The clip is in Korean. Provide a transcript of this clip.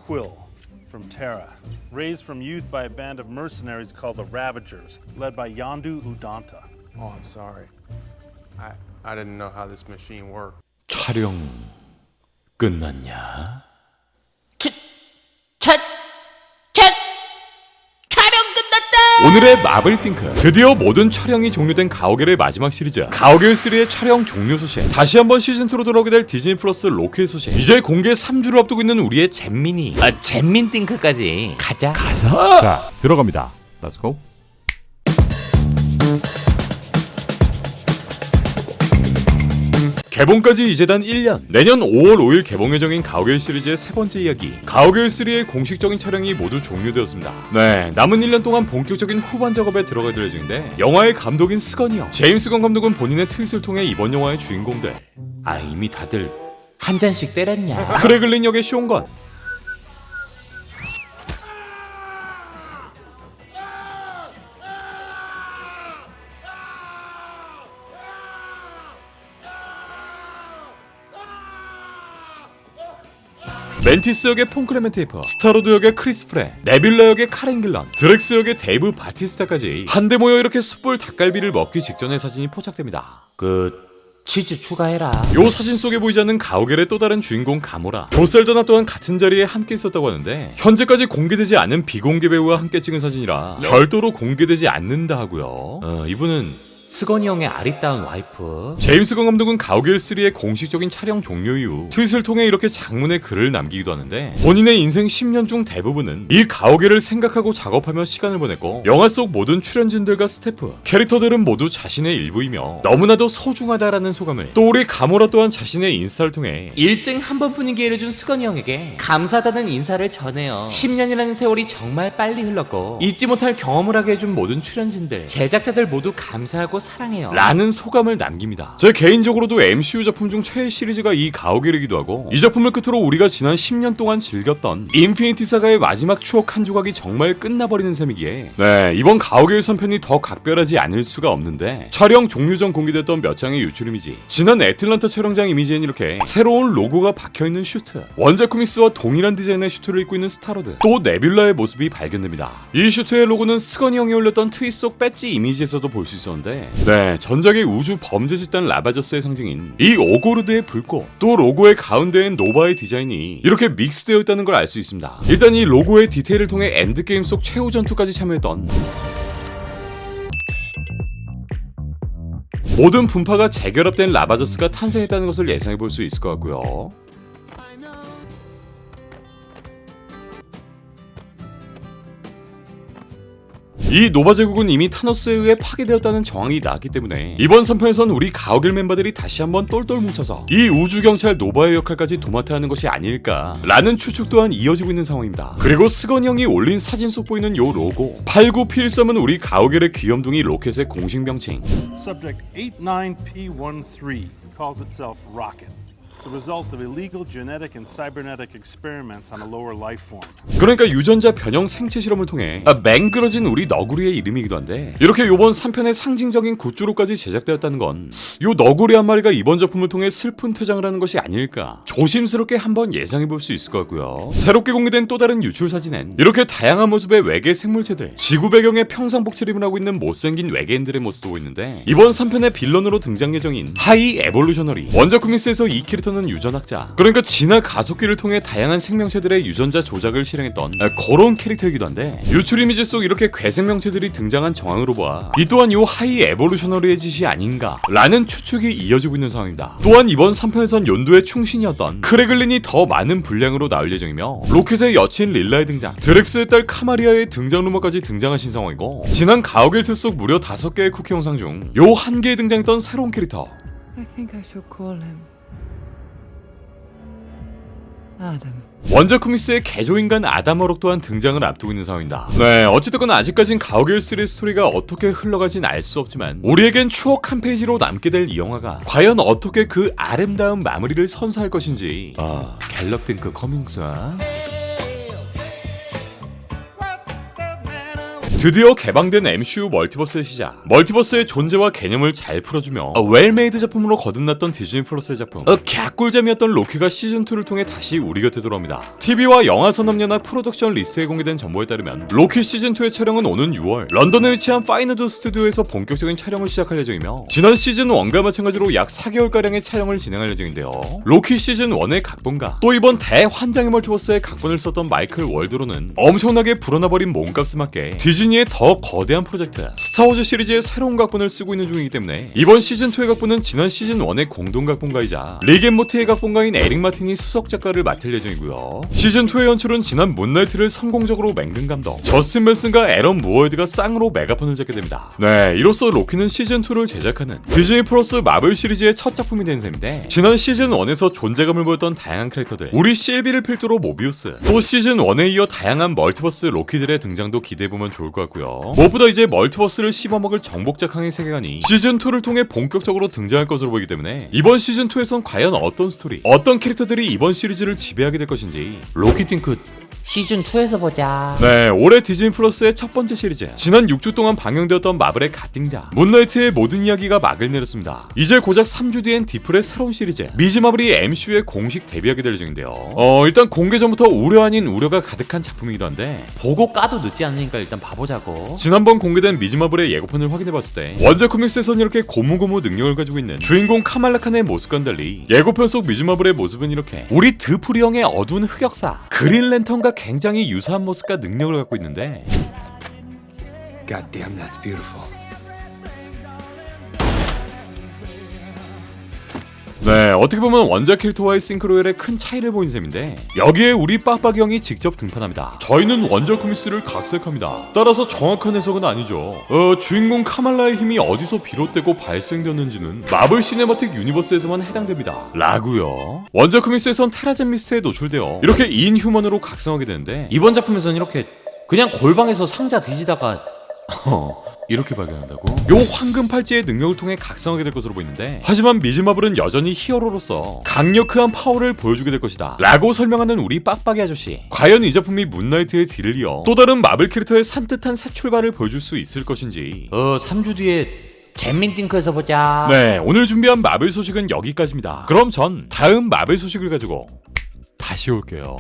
Quill from Terra, raised from youth by a band of mercenaries called the Ravagers, led by Yondu Udonta. Oh, I'm sorry. I didn't know how this machine worked. 촬영 끝났냐? 오늘의 마블 띵크, 드디어 모든 촬영이 종료된 가오갤의 마지막 시리즈 가오갤 3의 촬영 종료 소식, 다시 한번 시즌2로 돌아오게 될 디즈니 플러스 로키의 소식, 이제 공개 3주를 앞두고 있는 우리의 잼민이 잼민 띵크까지 가자. 자, 들어갑니다. Let's go. 개봉까지 이제 단 1년, 내년 5월 5일 개봉 예정인 가오갤 시리즈의 세 번째 이야기, 가오갤 3의 공식적인 촬영이 모두 종료되었습니다. 네, 남은 1년 동안 본격적인 후반 작업에 들어갈 예정인데, 영화의 감독인 스건이 형, 제임스 건 감독은 본인의 트윗을 통해 이번 영화의 주인공들, 이미 다들 한 잔씩 때렸냐? 크레글린 역의 쇼건, 멘티스 역의 폰 클레멘테이퍼, 스타로드 역의 크리스 프레, 네뷸라 역의 카렌 길런, 드렉스 역의 데이브 바티스타까지 한데 모여 이렇게 숯불 닭갈비를 먹기 직전의 사진이 포착됩니다. 치즈 추가해라. 요 사진 속에 보이지 않는 가오갤의 또 다른 주인공 가모라, 조셀더나 또한 같은 자리에 함께 있었다고 하는데, 현재까지 공개되지 않은 비공개 배우와 함께 찍은 사진이라 별도로 공개되지 않는다 하고요. 이분은 스건이 형의 아리따운 와이프. 제임스 건 감독은 가오갤 3의 공식적인 촬영 종료 이후 트윗을 통해 이렇게 장문의 글을 남기기도 하는데, 본인의 인생 10년 중 대부분은 이 가오갤을 생각하고 작업하며 시간을 보냈고, 영화 속 모든 출연진들과 스태프, 캐릭터들은 모두 자신의 일부이며 너무나도 소중하다라는 소감을, 또 우리 가모라 또한 자신의 인스타를 통해 일생 한 번뿐인 기회를 준 스건이 형에게 감사하다는 인사를 전해요. 10년이라는 세월이 정말 빨리 흘렀고 잊지 못할 경험을 하게 해준 모든 출연진들, 제작자들 모두 감사하고 사랑해요 라는 소감을 남깁니다. 제 개인적으로도 MCU 작품 중 최애 시리즈가 이 가오갤이기도 하고, 이 작품을 끝으로 우리가 지난 10년 동안 즐겼던 인피니티 사가의 마지막 추억 한 조각이 정말 끝나버리는 셈이기에, 네, 이번 가오갤 3편이 더 각별하지 않을 수가 없는데, 촬영 종료 전 공개됐던 몇 장의 유출 이미지, 지난 애틀란타 촬영장 이미지엔 이렇게 새로운 로고가 박혀있는 슈트, 원작 코믹스와 동일한 디자인의 슈트를 입고 있는 스타로드, 또 네뷸라의 모습이 발견됩니다. 이 슈트의 로고는 스건이 형이 올렸던 트윗 속 배지 이미지에서도 볼 수 있었는데, 네, 전작의 우주 범죄 집단 라바저스의 상징인 이 오고르드의 불꽃, 또 로고의 가운데엔 노바의 디자인이 이렇게 믹스되어 있다는 걸 알 수 있습니다. 일단 이 로고의 디테일을 통해 엔드게임 속 최후 전투까지 참여했던 모든 분파가 재결합된 라바저스가 탄생했다는 것을 예상해 볼 수 있을 것 같고요. 이 노바 제국은 이미 타노스에 의해 파괴되었다는 정황이 나왔기 때문에 이번 3편에선 우리 가오갤 멤버들이 다시 한번 똘똘 뭉쳐서 이 우주경찰 노바의 역할까지 도맡아 하는 것이 아닐까 라는 추측 또한 이어지고 있는 상황입니다. 그리고 스건이 형이 올린 사진 속 보이는 요 로고 89P13은 우리 가오갤의 귀염둥이 로켓의 공식 명칭. Subject 89P13 calls itself Rocket, the result of illegal genetic and cybernetic experiments on a lower life form. 그러니까 유전자 변형 생체 실험을 통해 맹그러진 우리 너구리의 이름이기도 한데, 이렇게 요번 3편의 상징적인 굿즈로까지 제작되었다는 건 요 너구리 한 마리가 이번 작품을 통해 슬픈 퇴장을 하는 것이 아닐까 조심스럽게 한번 예상해 볼 수 있을 것 같고요. 새롭게 공개된 또 다른 유출 사진엔 이렇게 다양한 모습의 외계 생물체들, 지구 배경의 평상복 차림을 하고 있는 못생긴 외계인들의 모습도 보이는데, 이번 3편의 빌런으로 등장 예정인 하이 에볼루셔너리, 원작 코믹스에서 이 캐릭터는 유전학자, 그러니까 진화 가속기를 통해 다양한 생명체들의 유전자 조작을 실행했던 그런 캐릭터이기도 한데, 유출 이미지 속 이렇게 괴생명체들이 등장한 정황으로 봐 이 또한 요 하이 에볼루셔너리의 짓이 아닌가 라는 추측이 이어지고 있는 상황입니다. 또한 이번 3편에선 연두의 충신이었던 크레글린이 더 많은 분량으로 나올 예정이며, 로켓의 여친 릴라의 등장, 드렉스의 딸 카마리아의 등장 루머까지 등장하신 상황이고, 지난 가오갤2 속 무려 5개의 쿠키 영상 중 요 한 개에 등장했던 새로운 캐릭터, I think I should call him Adam. 원작 코믹스의 개조인간 아담어록 또한 등장을 앞두고 있는 상황입니다. 네, 어찌됐건 아직까진 가오갤 3의 스토리가 어떻게 흘러가진 알 수 없지만, 우리에겐 추억 한 페이지로 남게 될 이 영화가 과연 어떻게 그 아름다운 마무리를 선사할 것인지 갤럭 띵크 커밍순. 드디어 개방된 MCU 멀티버스의 시작. 멀티버스의 존재와 개념을 잘 풀어주며 웰메이드 작품으로 거듭났던 디즈니 플러스의 작품 갸꿀잼이었던 로키가 시즌2를 통해 다시 우리 곁에 돌아옵니다. TV와 영화 산업연합 프로덕션 리스트에 공개된 정보에 따르면 로키 시즌2의 촬영은 오는 6월 런던에 위치한 파이너드 스튜디오에서 본격적인 촬영을 시작할 예정이며 지난 시즌1과 마찬가지로 약 4개월가량의 촬영을 진행할 예정인데요. 로키 시즌1의 각본가 또 이번 대환장의 멀티버스의 각본을 썼던 마이클 월드로는 엄청나게 불어나버린 몸값에 맞게 디즈니의 더 거대한 프로젝트 스타워즈 시리즈의 새로운 각본을 쓰고 있는 중이기 때문에 이번 시즌2의 각본은 지난 시즌1의 공동 각본가이자 리겐 모티의 각본가인 에릭 마틴이 수석 작가를 맡을 예정이고요. 시즌2의 연출은 지난 문나이트를 성공적으로 맹근 감독 저스틴 벤슨과 에런 무어헤드가 쌍으로 메가폰을 잡게 됩니다. 네, 이로써 로키는 시즌2를 제작하는 디즈니 플러스 마블 시리즈의 첫 작품이 된 셈인데 지난 시즌1에서 존재감을 보였던 다양한 캐릭터들 우리 실비를 필두로 모비우스 또 시즌1에 이어 다양한 멀티버스 로키들의 등장도 기대해보면 좋을 것 같고요. 무엇보다 이제 멀티버스를 씹어먹을 정복자 강의 세계관이 시즌2를 통해 본격적으로 등장할 것으로 보이기 때문에 이번 시즌2에선 과연 어떤 스토리 어떤 캐릭터들이 이번 시리즈를 지배하게 될 것인지 로키 팅크 시즌2에서 보자. 네, 올해 디즈니 플러스의 첫 번째 시리즈 지난 6주 동안 방영되었던 마블의 갓띵자 문나이트의 모든 이야기가 막을 내렸습니다. 이제 고작 3주 뒤엔 디플의 새로운 시리즈 미즈 마블이 MCU에 공식 데뷔하게 될 예정인데요. 일단 공개 전부터 우려 아닌 우려가 가득한 작품이기도 한데 보고 까도 늦지 않으니까 일단 봐보자고. 지난번 공개된 미즈 마블의 예고편을 확인해봤을 때 원작 코믹스에선 이렇게 고무고무 능력을 가지고 있는 주인공 카말라 칸의 모습과는 달리 예고편 속 미즈 마블의 모습은 이렇게 우리 드프리 형의 어두운 흑역사 그린 랜턴과 굉장히 유사한 모습과 능력을 갖고 있는데 God damn, that's beautiful. 네, 어떻게 보면 원작 캐릭터와의 싱크로율에 큰 차이를 보인 셈인데 여기에 우리 빡빡이 형이 직접 등판합니다. 저희는 원작 코믹스를 각색합니다. 따라서 정확한 해석은 아니죠. 주인공 카말라의 힘이 어디서 비롯되고 발생되었는지는 마블 시네마틱 유니버스에서만 해당됩니다. 라고요. 원작 코믹스에선 테라젠 미스트에 노출되어 이렇게 인휴먼으로 각성하게 되는데 이번 작품에서는 이렇게 그냥 골방에서 상자 뒤지다가 이렇게 발견한다고? 요 황금 팔찌의 능력을 통해 각성하게 될 것으로 보이는데 하지만 미즈 마블은 여전히 히어로로서 강력한 파워를 보여주게 될 것이다 라고 설명하는 우리 빡빡이 아저씨 과연 이 작품이 문나이트의 뒤를 이어 또 다른 마블 캐릭터의 산뜻한 새 출발을 보여줄 수 있을 것인지 3주 뒤에 잼민띵크에서 보자. 네, 오늘 준비한 마블 소식은 여기까지입니다. 그럼 전 다음 마블 소식을 가지고 다시 올게요.